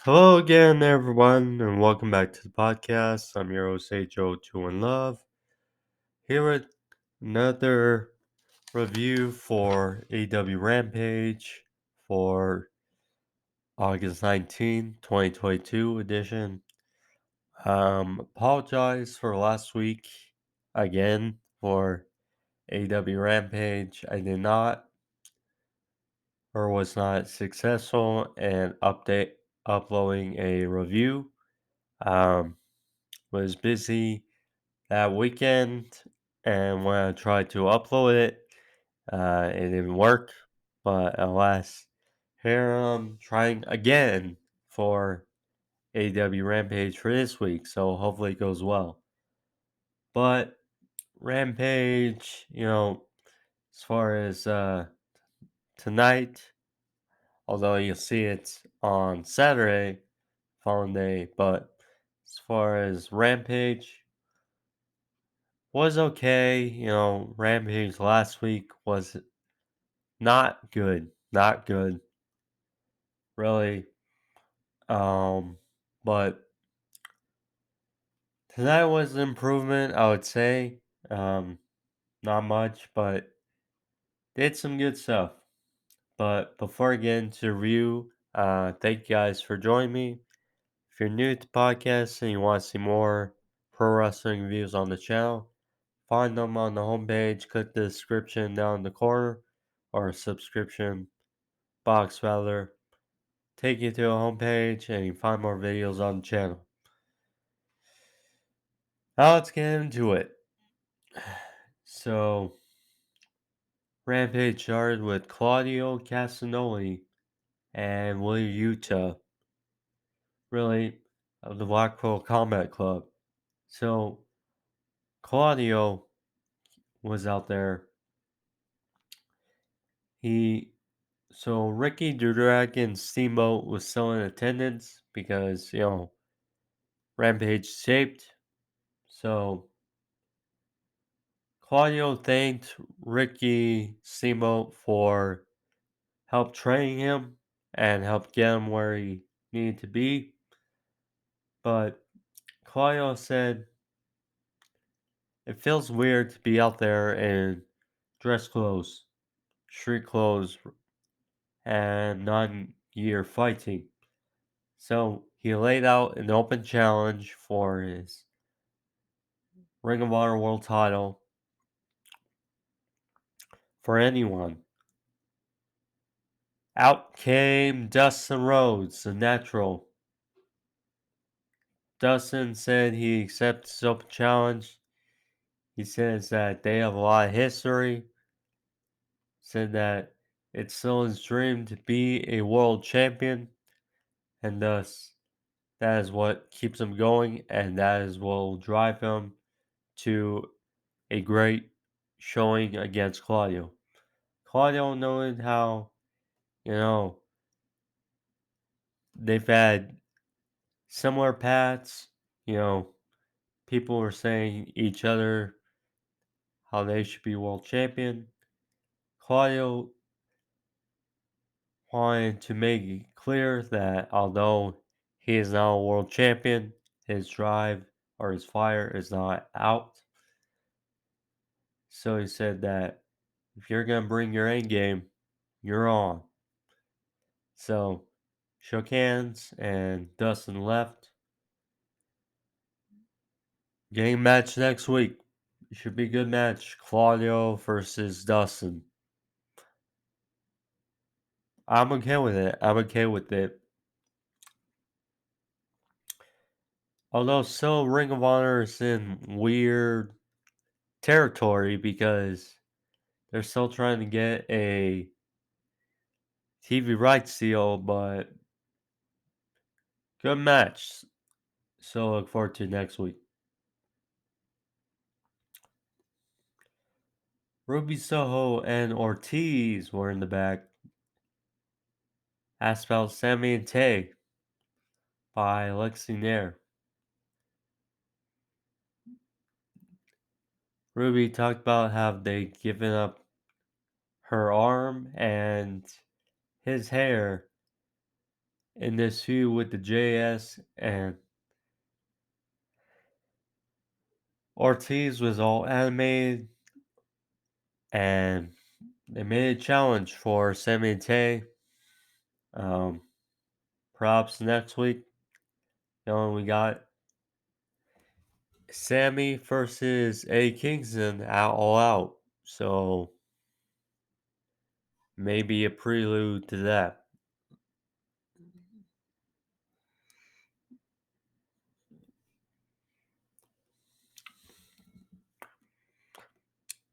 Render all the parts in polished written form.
Hello again, everyone, and welcome back to the podcast. I'm your host, Joe2 in Love, here with another review for AEW Rampage for August 19th, 2022 edition. Apologize for last week again for AEW Rampage. I did not or was not successful in uploading a review. Was busy that weekend, and when I tried to upload it, it didn't work. But alas, here I'm trying again for AEW Rampage for this week, so hopefully it goes well. But Rampage, as far as tonight, although you'll see it on Saturday, following day, but as far as Rampage, was okay. Rampage last week was not good. Not good. Really. But tonight was an improvement, I would say. Not much, but did some good stuff. But before I get into review, thank you guys for joining me. If you're new to the podcast and you want to see more pro wrestling reviews on the channel, find them on the homepage. Click the description down in the corner or subscription box rather. Take you to a homepage and you find more videos on the channel. Now let's get into it. So, Rampage started with Claudio Castagnoli and Willie Utah, really, of the Blackpool Combat Club. So, Claudio was out there. Ricky Dragon Steamboat was still in attendance because, Rampage shaped. So, Claudio thanked Ricky Steamboat for help training him and help get him where he needed to be. But Claudio said it feels weird to be out there in dress clothes, street clothes, and non-gear fighting. So he laid out an open challenge for his Ring of Honor World title for anyone. Out came Dustin Rhodes, the natural. Dustin said he accepts the open challenge. He says that they have a lot of history. Said that it's still his dream to be a world champion, and thus that is what keeps him going, and that is what will drive him to a great showing against Claudio. Claudio knowing how, you know, they've had similar paths, people were saying each other how they should be world champion. Claudio wanted to make it clear that although he is now a world champion, his drive or his fire is not out. So he said that if you're going to bring your A game, you're on. So shook hands and Dustin left. Game match next week. Should be a good match. Claudio versus Dustin. I'm okay with it. I'm okay with it. Although still Ring of Honor is in weird territory because they're still trying to get a TV rights deal, but good match. So look forward to next week. Ruby Soho and Ortiz were in the back. Asked about Sammy and Tay by Lexi Nair. Ruby talked about how they'd given up her arm and his hair in this feud with the JS, and Ortiz was all animated, and they made a challenge for Sammy and Tay. Um, Props next week. We got Sammy versus A Kingston out all out. So maybe a prelude to that.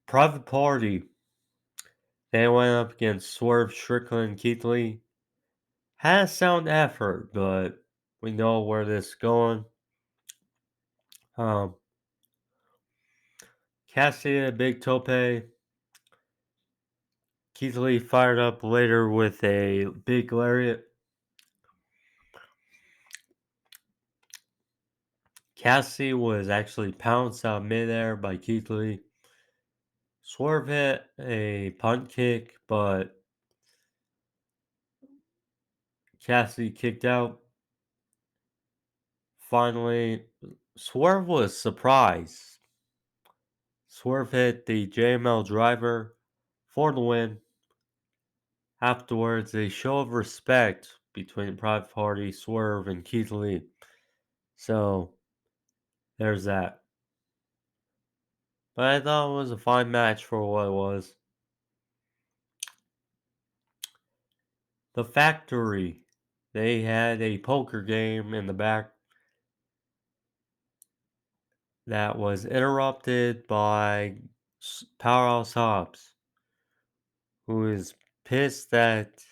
Private Party. They went up against Swerve, Strickland, Keith Lee. Had a sound effort, but we know where this is going. Um, Cassidy a big tope. Keith Lee fired up later with a big lariat. Cassidy was actually pounced out midair by Keith Lee. Swerve hit a punt kick, but Cassidy kicked out. Finally, Swerve was surprised. Swerve hit the JML driver for the win. Afterwards, a show of respect between Private Party, Swerve, and Keith Lee. So, there's that. But I thought it was a fine match for what it was. The Factory. They had a poker game in the back that was interrupted by Powerhouse Hobbs, who is pissed that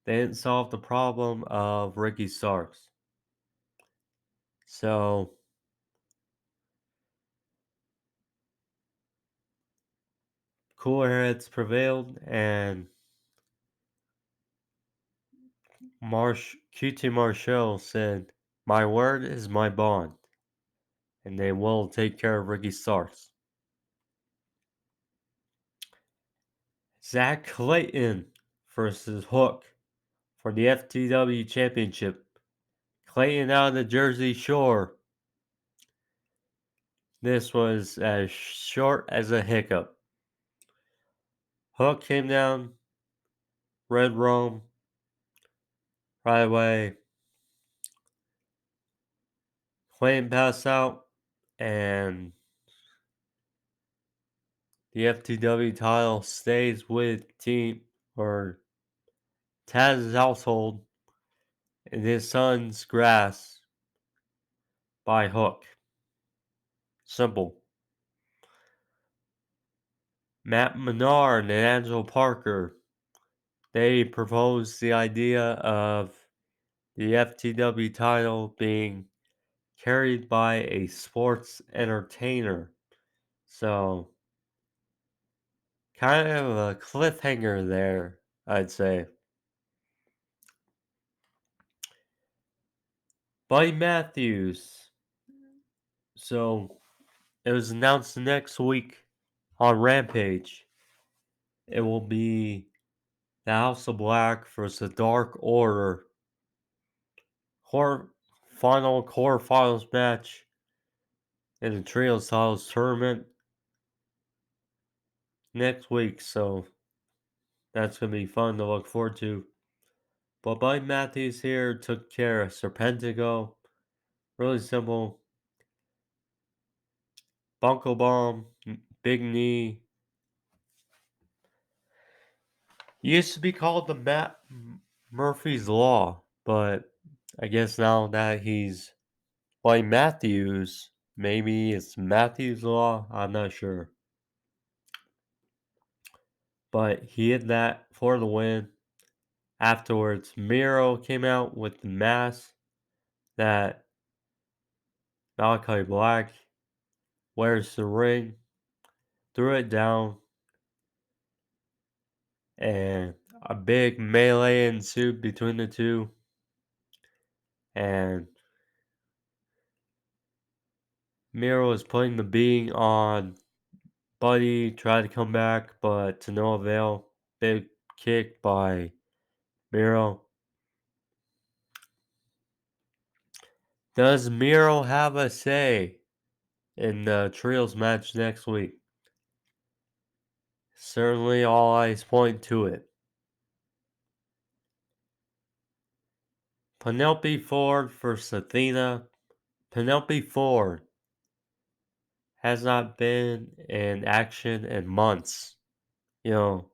they didn't solve the problem of Ricky Starks. So, cooler heads prevailed, and QT Marshall said, "My word is my bond," and they will take care of Ricky Starks. Zach Clayton versus Hook for the FTW Championship. Clayton out of the Jersey Shore. This was as short as a hiccup. Hook came down, Red Rome, right away. Clayton passed out, and the FTW title stays with Team or Taz's household in his son's grasp by Hook. Simple. Matt Menard and Angelo Parker, they proposed the idea of the FTW title being carried by a sports entertainer. So, kind of a cliffhanger there, I'd say. Buddy Matthews. So, it was announced next week on Rampage. It will be the House of Black versus the Dark Order. Final quarterfinals match in the Trios Titles tournament next week. So, that's going to be fun to look forward to. But Buddy Matthews here took care of Serpentico. Really simple. Bunko Bomb, Big Knee. Used to be called the Matt Murphy's Law, but I guess now that he's Buddy Matthews, maybe it's Matthews Law. I'm not sure. But he hit that for the win. Afterwards, Miro came out with the mask that Malachi Black wears the ring, threw it down, and a big melee ensued between the two. And Miro was putting the beating on Buddy, tried to come back, but to no avail. Big kick by Miro. Does Miro have a say in the trios match next week? Certainly all eyes point to it. Penelope Ford versus Athena. Penelope Ford has not been in action in months. You know,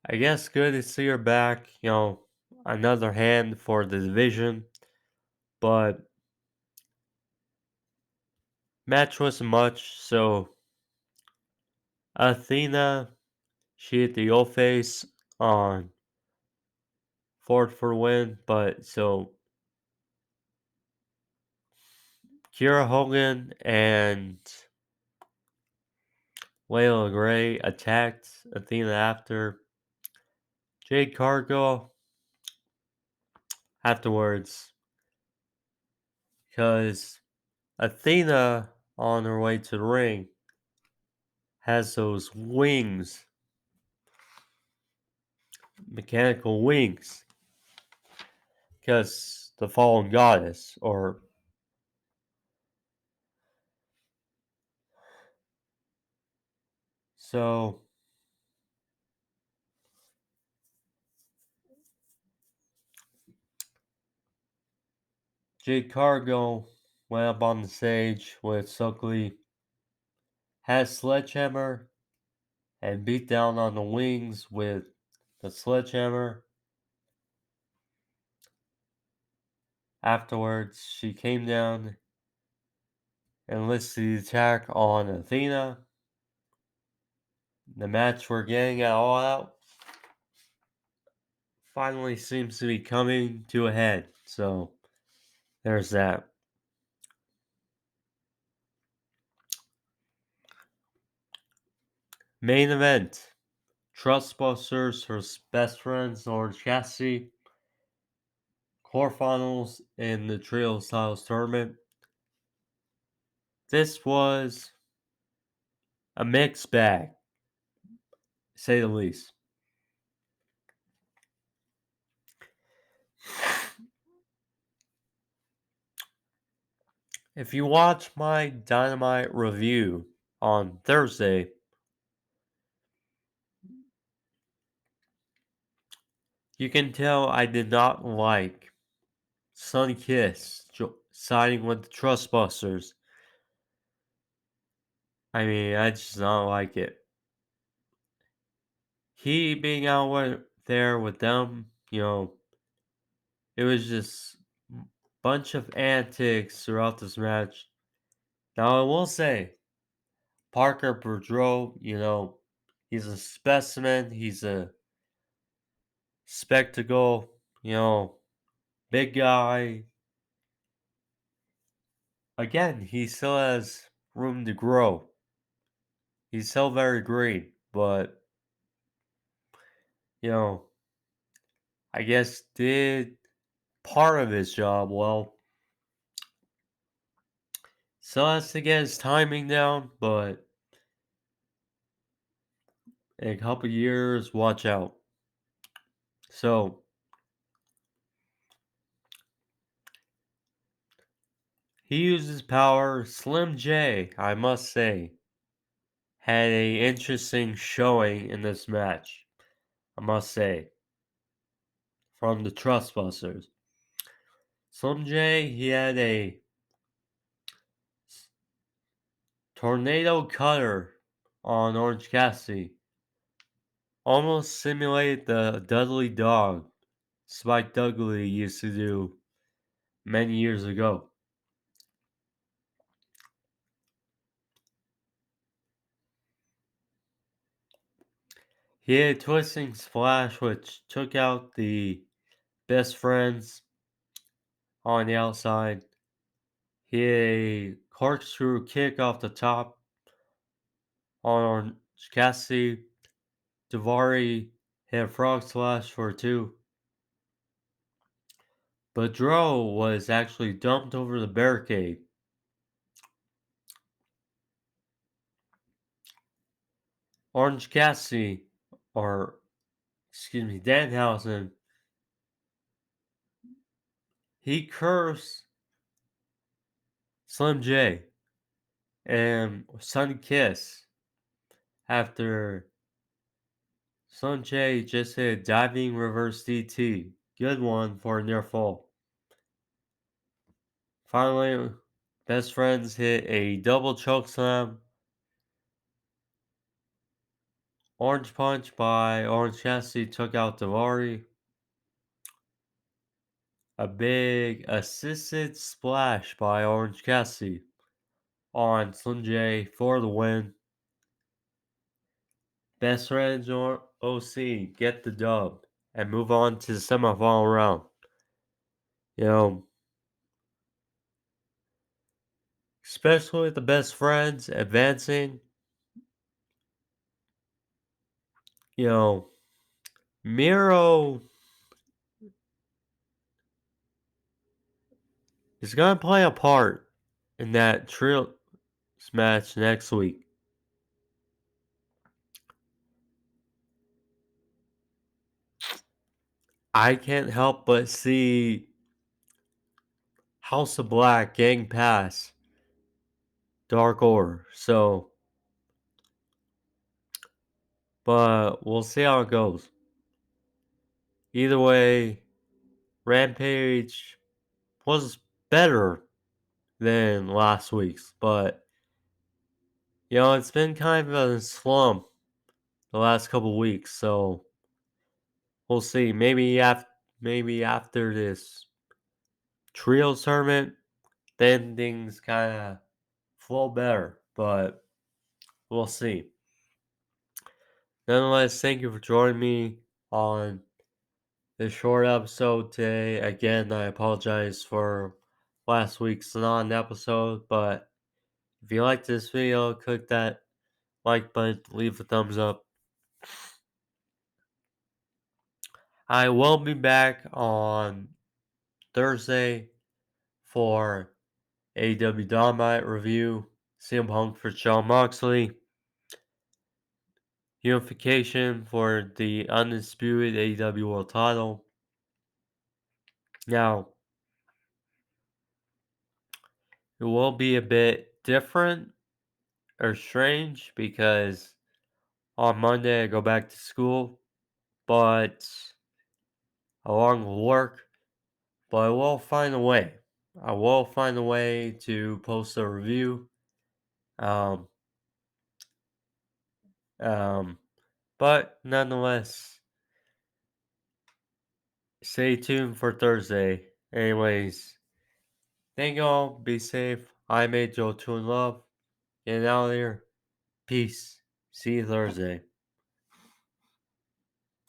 I guess good to see her back. Another hand for the division. But match wasn't much, so Athena, she hit the old face on Ford for win, but so Kira Hogan and Layla Gray attacked Athena after. Jade Cargill afterwards, because Athena on her way to the ring has those wings, mechanical wings, because the fallen goddess, or so Jade Cargill went up on the stage with Suckley, had Sledgehammer, and beat down on the wings with the Sledgehammer. Afterwards, she came down and listed the attack on Athena. The match we're getting at All Out finally seems to be coming to a head. So there's that. Main event. Trustbusters vs Best Friends, Orange Cassidy. Quarterfinals in the Trio Styles Tournament. This was a mixed bag, to say the least. If you watch my Dynamite review on Thursday, you can tell I did not like Sonny Kiss siding with the Trustbusters. I mean, I just don't like it. He being out there with them, it was just a bunch of antics throughout this match. Now, I will say, Parker Boudreaux, he's a specimen. He's a spectacle, big guy. Again, he still has room to grow. He's still very green, but, you know, I guess did part of his job well. Still has to get his timing down, but in a couple years, watch out. So, he uses power. Slim J, I must say, had a interesting showing in this match. I must say, from the Trustbusters. Slim J, he had a tornado cutter on Orange Cassidy. Almost simulated the Dudley Dog Spike Dudley used to do many years ago. He had a twisting splash which took out the Best Friends on the outside. He had a corkscrew kick off the top on Orange Cassidy. Davari hit a frog splash for 2. But Dro was actually dumped over the barricade. Orange Cassidy, or excuse me, Danhausen, he cursed Slim J and Sun Kiss after Slim J just hit a diving reverse DT. Good one for a near fall. Finally, Best Friends hit a double choke slam. Orange Punch by Orange Cassidy took out Davari. A big assisted splash by Orange Cassidy on Slim J for the win. Best Friends or OC get the dub and move on to the semifinal round. You know, especially with the Best Friends advancing, you know, Miro is going to play a part in that trios match next week. I can't help but see House of Black getting past Dark Order. So, but we'll see how it goes. Either way, Rampage was better than last week's, but it's been kind of a slump the last couple weeks, so we'll see. Maybe after this trio tournament, then things kind of flow better, but we'll see. Nonetheless, thank you for joining me on this short episode today. Again, I apologize for last week's non-episode, but if you liked this video, click that like button, leave a thumbs up. I will be back on Thursday for AEW Dynamite review. CM Punk for Jon Moxley. Unification for the undisputed AEW World Title. Now, it will be a bit different or strange because on Monday I go back to school, but along with work, but I will find a way. I will find a way to post a review. Um, but nonetheless, stay tuned for Thursday. Anyways, thank y'all. Be safe. I made Joe True in Love. Getting out of here. Peace. See you Thursday.